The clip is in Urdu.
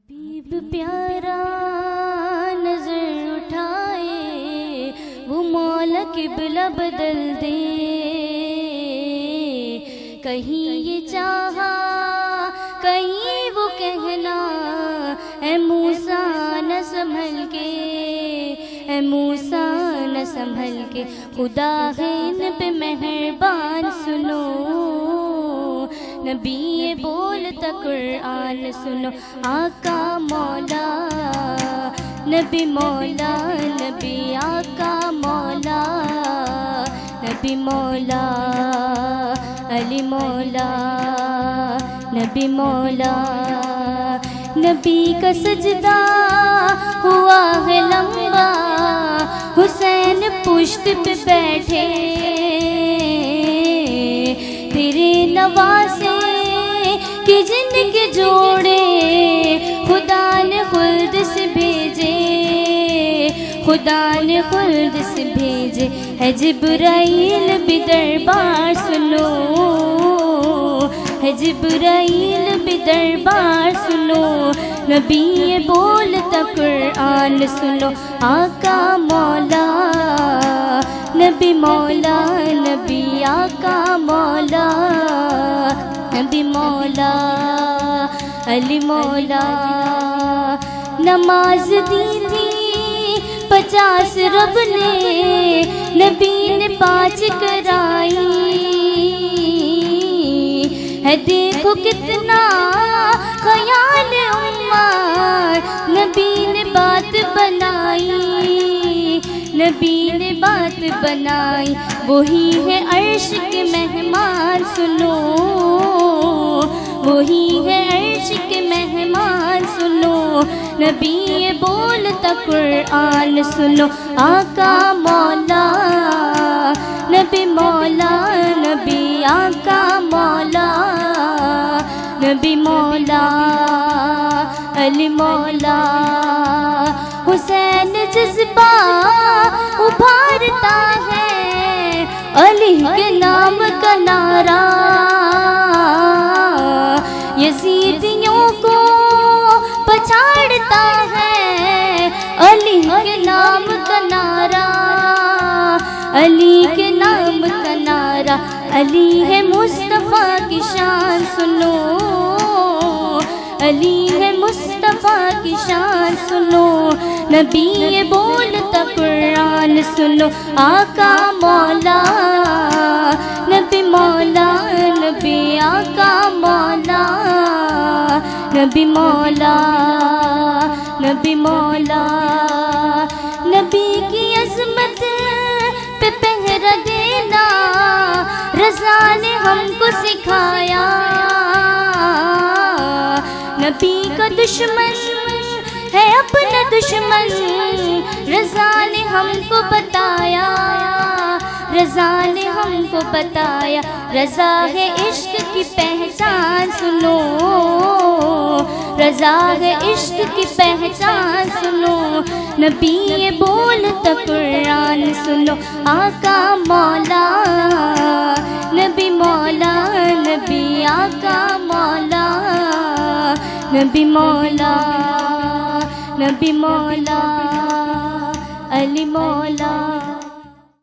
حبیب پیارا نظر اٹھائے وہ مولا قبلہ بدل دے، کہیں یہ چاہا کہیں وہ کہنا، اے موسیٰ نہ سنبھل کے، اے موسیٰ نہ سنبھل کے، خدا ہے ان پہ مہربان سنو، نبی یہ بولتا قرآن سنو، آقا مولا نبی مولا، نبی آقا مولا، نبی مولا علی مولا، نبی مولا، نبی کا سجدہ ہوا ہے لمبا، حسین پشت پہ بیٹھے، تیرے نواسے کہ جن کے جوڑے خدا نے خلد سے بھیجے، خدا نے خلد سے بھیجے، ہے جبرائیل بھی دربار سنو، ہے جبرائیل بھی دربار سنو، نبی یہ بولتا قرآن سنو، آقا مولا نبی مولا، نبی آقا مولا، نبی مولا علی مولا، نماز دی تھی 50 رب نے، نبی نے 5 کرائی، ہے دیکھو کتنا خیال امت، نبی نے بات بنائی، نبی نے بات بنائی، وہی ہے عرش کے مہمان سنو، وہی ہے عرش کے مہمان سنو، نبی یہ بولتا قرآن سنو، آقا مولا نبی مولا، نبی آقا مولا، نبی مولا علی مولا، حسین جذبہ ابھارتا ہے، علی کے نام کا نعرہ، یزیدیوں کو پچھاڑتا ہے، علی کے نام کا نعرہ، علی کے نام کا نعرہ، علی ہے مصطفیٰ کی شان سنو، علی ہے مصطفیٰ کی شان سنو، نبی یہ بولتا قرآن سنو، آقا مولا نبی مولا، نبی آقا مولا، نبی مولا، نبی مولا، نبی کی عظمت پہ پہرا دینا رضا نے ہم کو سکھایا، نبی کا دشمن ہے اپنا دشمن، رضا نے ہم کو بتایا، رضا نے ہم کو بتایا، رضا ہے عشق کی پہچان سنو، رضا ہے عشق کی پہچان سنو، نبی یہ بولتا قرآن سنو، آقا مولا نبی مولا، نبی آقا مولا، نبی مولا، نبی مولا علی مولا۔